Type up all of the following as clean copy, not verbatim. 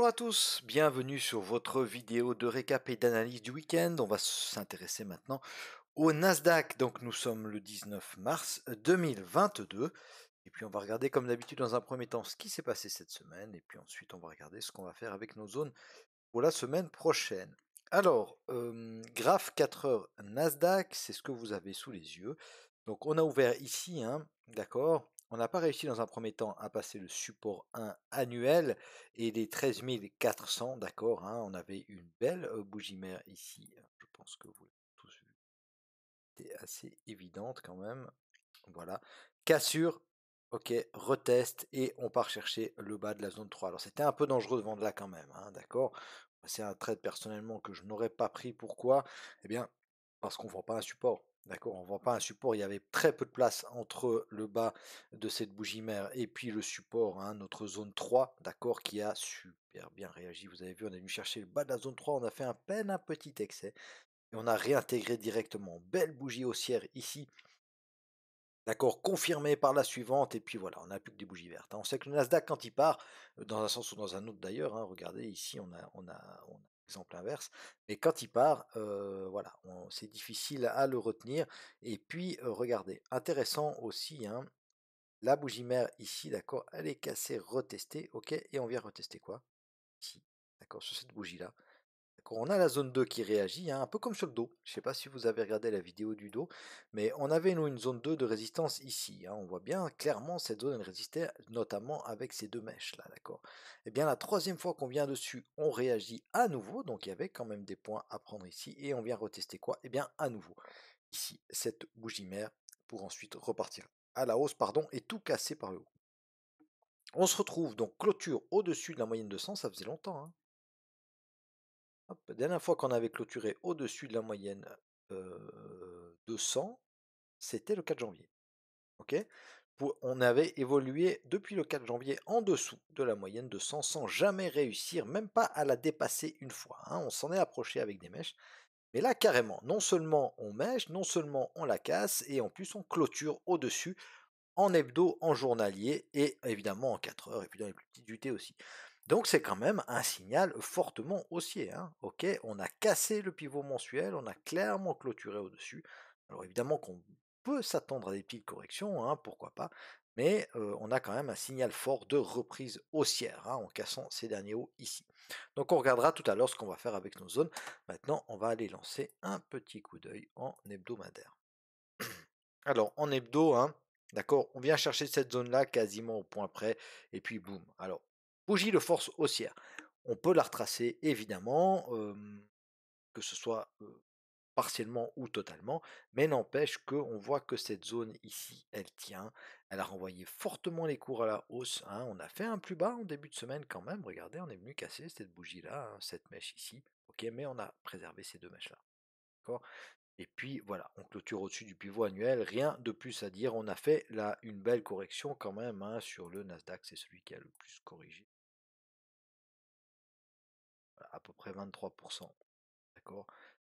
Bonjour à tous, bienvenue sur votre vidéo de récap et d'analyse du week-end. On va s'intéresser maintenant au Nasdaq. Donc nous sommes le 19 mars 2022. Et puis on va regarder comme d'habitude dans un premier temps ce qui s'est passé cette semaine. Et puis ensuite on va regarder ce qu'on va faire avec nos zones pour la semaine prochaine. Alors, graphe 4 heures Nasdaq, c'est ce que vous avez sous les yeux. Donc on a ouvert ici, hein, d'accord. On n'a pas réussi dans un premier temps à passer le support 1 annuel et les 13 400, d'accord, hein. On avait une belle bougie mère ici. Je pense que vous l'avez tous vu. C'était assez évidente quand même. Voilà. Cassure, ok, retest et on part chercher le bas de la zone 3. Alors c'était un peu dangereux de vendre là quand même, hein, d'accord. C'est un trade personnellement que je n'aurais pas pris. Pourquoi? Eh bien, parce qu'on ne vend pas un support. D'accord, on ne vend pas un support. Il y avait très peu de place entre le bas de cette bougie mère et puis le support, hein, notre zone 3, d'accord, qui a super bien réagi. Vous avez vu, on est venu chercher le bas de la zone 3, on a fait à peine un petit excès et on a réintégré directement. Belle bougie haussière ici. D'accord, confirmé par la suivante, et puis voilà, on n'a plus que des bougies vertes, hein. On sait que le Nasdaq, quand il part, dans un sens ou dans un autre d'ailleurs, hein, regardez ici, on a l'exemple inverse, mais quand il part, voilà, c'est difficile à le retenir. Et puis, regardez, intéressant aussi, hein, la bougie mère ici, d'accord, elle est cassée, retestée, ok, et on vient retester quoi? Ici, d'accord, sur cette bougie-là. D'accord, on a la zone 2 qui réagit, hein, un peu comme sur le dos. Je ne sais pas si vous avez regardé la vidéo du dos, mais on avait nous une zone 2 de résistance ici, hein. On voit bien clairement cette zone elle résistait notamment avec ces deux mèches là, d'accord. Et bien la troisième fois qu'on vient dessus, on réagit à nouveau, donc il y avait quand même des points à prendre ici et on vient retester quoi? Et bien à nouveau ici cette bougie mère pour ensuite repartir à la hausse, pardon, et tout casser par le haut. On se retrouve donc clôture au-dessus de la moyenne de 100, ça faisait longtemps, hein. Hop, la dernière fois qu'on avait clôturé au-dessus de la moyenne, de 100, c'était le 4 janvier, OK? On avait évolué depuis le 4 janvier en dessous de la moyenne de 100 sans jamais réussir, même pas à la dépasser une fois, hein. On s'en est approché avec des mèches, mais là carrément, non seulement on mèche, non seulement on la casse et en plus on clôture au-dessus en hebdo, en journalier et évidemment en 4 heures et puis dans les plus petites UT aussi. Donc c'est quand même un signal fortement haussier, hein. OK, on a cassé le pivot mensuel, on a clairement clôturé au-dessus. Alors évidemment qu'on peut s'attendre à des petites corrections, hein, pourquoi pas, mais on a quand même un signal fort de reprise haussière, hein, en cassant ces derniers hauts ici. Donc on regardera tout à l'heure ce qu'on va faire avec nos zones. Maintenant, on va aller lancer un petit coup d'œil en hebdomadaire. Alors en hebdo, hein, d'accord, on vient chercher cette zone-là quasiment au point près, et puis boum. Alors, bougie de force haussière. On peut la retracer évidemment, que ce soit partiellement ou totalement, mais n'empêche qu'on voit que cette zone ici, elle tient. Elle a renvoyé fortement les cours à la hausse, hein. On a fait un plus bas en début de semaine quand même. Regardez, on est venu casser cette bougie-là, hein, cette mèche ici. Ok, mais on a préservé ces deux mèches-là. D'accord. Et puis voilà, on clôture au-dessus du pivot annuel, rien de plus à dire. On a fait là une belle correction quand même, hein, sur le Nasdaq, c'est celui qui a le plus corrigé. Voilà, à peu près 23%. D'accord.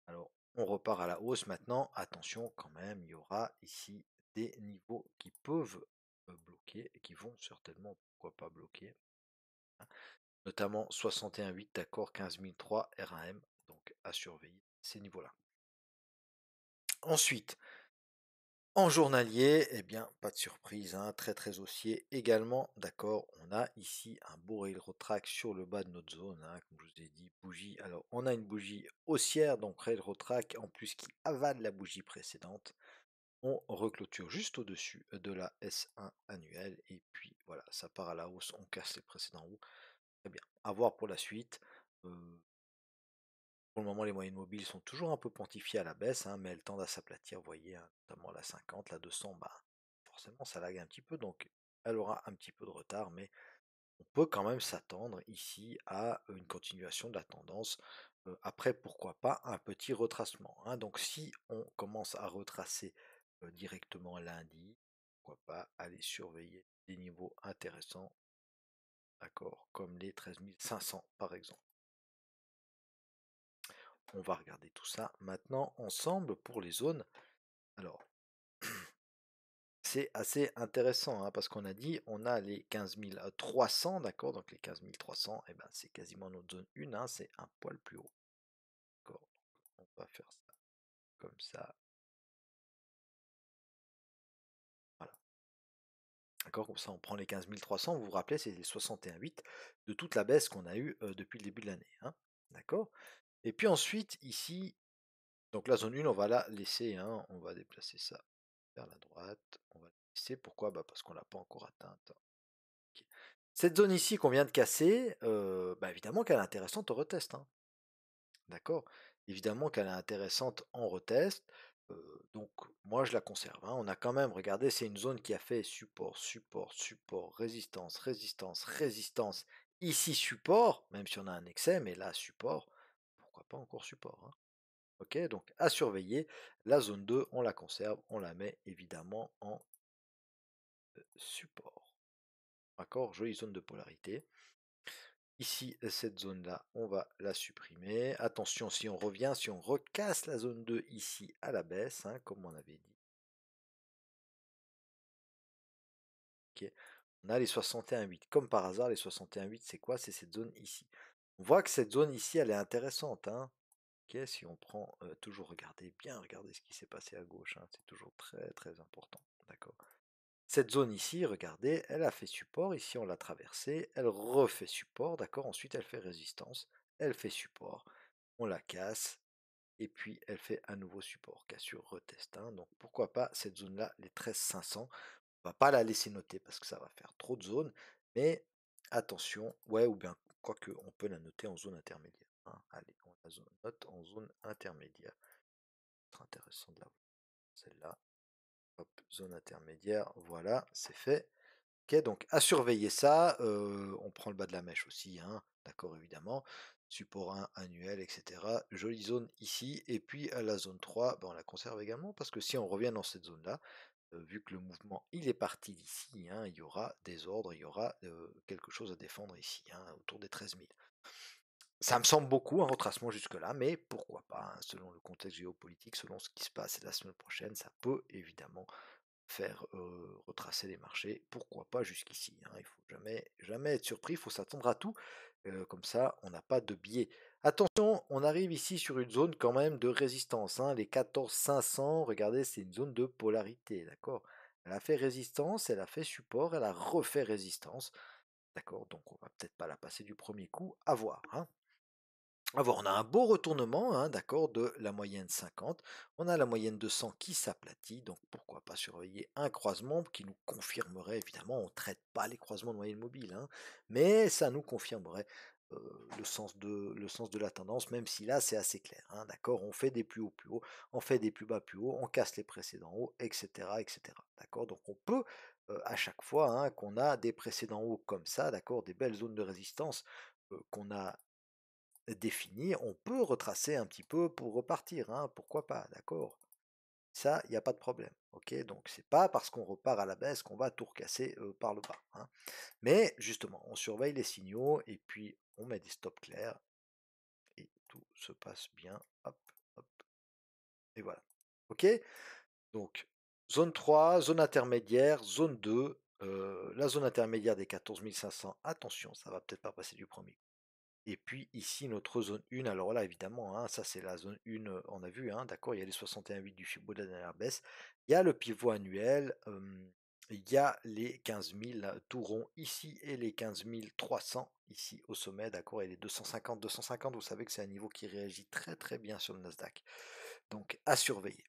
Alors, on repart à la hausse maintenant. Attention quand même, il y aura ici des niveaux qui peuvent bloquer et qui vont certainement, pourquoi pas, bloquer, hein. Notamment 61,8, d'accord, 15 003 RAM, donc à surveiller ces niveaux-là. Ensuite, en journalier, eh bien, pas de surprise, hein, très très haussier également, d'accord. On a ici un beau railroad track sur le bas de notre zone, hein, comme je vous ai dit, bougie. Alors, on a une bougie haussière, donc railroad track, en plus qui avale la bougie précédente. On reclôture juste au-dessus de la S1 annuelle, et puis voilà, ça part à la hausse, on casse les précédents hauts. Très bien, à voir pour la suite. Euh, pour le moment, les moyennes mobiles sont toujours un peu pontifiées à la baisse, hein, mais elles tendent à s'aplatir, vous voyez, hein, notamment la 50, la 200, bah, forcément ça lag un petit peu, donc elle aura un petit peu de retard, mais on peut quand même s'attendre ici à une continuation de la tendance. Après, pourquoi pas un petit retracement, hein. Donc si on commence à retracer directement lundi, pourquoi pas aller surveiller des niveaux intéressants, d'accord, comme les 13 500 par exemple. On va regarder tout ça maintenant ensemble pour les zones. Alors, c'est assez intéressant, hein, parce qu'on a dit, on a les 15 300, d'accord? Donc les 15 300, et ben, c'est quasiment notre zone 1, hein, c'est un poil plus haut. D'accord? On va faire ça comme ça. Voilà. D'accord? Comme ça, on prend les 15 300. Vous vous rappelez, c'est les 61,8 de toute la baisse qu'on a eue depuis le début de l'année, hein. D'accord? Et puis ensuite, ici, donc la zone 1, on va la laisser, hein, on va déplacer ça vers la droite. On va la laisser. Pourquoi? Bah, parce qu'on l'a pas encore atteinte. Ok. Cette zone ici qu'on vient de casser, bah, évidemment qu'elle est intéressante au retest, hein. D'accord? Évidemment qu'elle est intéressante en retest. Donc moi je la conserve, hein. On a quand même, regardez, c'est une zone qui a fait support, support, support, résistance, résistance, résistance. Ici support, même si on a un excès, mais là support, pourquoi pas encore support, hein. Ok, donc à surveiller. La zone 2, on la conserve, on la met évidemment en support. D'accord? Jolie zone de polarité. Ici, cette zone-là, on va la supprimer. Attention, si on revient, si on recasse la zone 2 ici à la baisse, hein, comme on avait dit. Ok. On a les 61,8. Comme par hasard, les 61,8, c'est quoi? C'est cette zone ici. On voit que cette zone ici, elle est intéressante, hein. Ok, si on prend toujours, regardez bien, regardez ce qui s'est passé à gauche, hein. C'est toujours très très important. D'accord. Cette zone ici, regardez, elle a fait support. Ici, on l'a traversée. Elle refait support. D'accord. Ensuite, elle fait résistance. Elle fait support. On la casse. Et puis, elle fait un nouveau support. Cassure, retest, hein. Donc, pourquoi pas cette zone-là, les 13 500. On va pas la laisser noter parce que ça va faire trop de zones. Mais attention, ouais, ou bien, quoique, on peut la noter en zone intermédiaire, hein. Allez, on la note en zone intermédiaire. C'est intéressant de la voir. Celle-là. Hop, zone intermédiaire. Voilà, c'est fait. Ok, donc à surveiller ça, on prend le bas de la mèche aussi, hein, d'accord, évidemment. Support 1, annuel, etc. Jolie zone ici, et puis à la zone 3, ben, on la conserve également, parce que si on revient dans cette zone-là, vu que le mouvement il est parti d'ici, hein, il y aura des ordres, il y aura quelque chose à défendre ici, hein, autour des 13 000. Ça me semble beaucoup un retracement jusque-là, mais pourquoi pas, hein, selon le contexte géopolitique, selon ce qui se passe la semaine prochaine, ça peut évidemment faire retracer les marchés, pourquoi pas jusqu'ici, hein. Il faut jamais être surpris, il faut s'attendre à tout, comme ça on n'a pas de biais. Attention, on arrive ici sur une zone quand même de résistance, hein, les 14 500, regardez, c'est une zone de polarité, d'accord? Elle a fait résistance, elle a fait support, elle a refait résistance, d'accord? Donc on va peut-être pas la passer du premier coup, à voir, hein. Ah bon, on a un beau retournement, hein, d'accord, de la moyenne 50. On a la moyenne 200 qui s'aplatit, donc pourquoi pas surveiller un croisement qui nous confirmerait, évidemment, on ne traite pas les croisements de moyenne mobile, hein, mais ça nous confirmerait le sens de la tendance, même si là c'est assez clair, hein, d'accord, on fait des plus hauts, on fait des plus bas plus hauts, on casse les précédents hauts, etc., etc. D'accord, donc on peut à chaque fois, hein, qu'on a des précédents hauts comme ça, d'accord, des belles zones de résistance qu'on a défini, on peut retracer un petit peu pour repartir, hein, pourquoi pas, d'accord? Ça, il n'y a pas de problème, ok? Donc c'est pas parce qu'on repart à la baisse qu'on va tout recasser par le bas, hein. Mais justement, on surveille les signaux et puis on met des stops clairs et tout se passe bien. Hop, hop, et voilà. Ok? Donc zone 3, zone intermédiaire, zone 2. La zone intermédiaire des 14 500, attention, ça va peut-être pas passer du premier. Et puis ici, notre zone 1, alors là, évidemment, hein, ça c'est la zone 1, on a vu, hein, d'accord, il y a les 61,8 du Fibo de la dernière baisse, il y a le pivot annuel, il y a les 15 000 tout rond ici et les 15 300 ici au sommet, d'accord, et les 250, 250, vous savez que c'est un niveau qui réagit très très bien sur le Nasdaq. Donc à surveiller.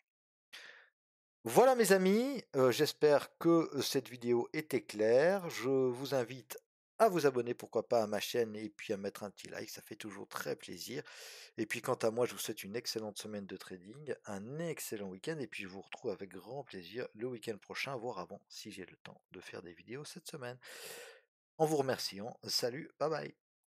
Voilà mes amis, j'espère que cette vidéo était claire. Je vous invite à vous abonner, pourquoi pas, à ma chaîne et puis à mettre un petit like, ça fait toujours très plaisir. Et puis quant à moi, je vous souhaite une excellente semaine de trading, un excellent week-end et puis je vous retrouve avec grand plaisir le week-end prochain, voire avant, si j'ai le temps de faire des vidéos cette semaine. En vous remerciant, salut, bye bye.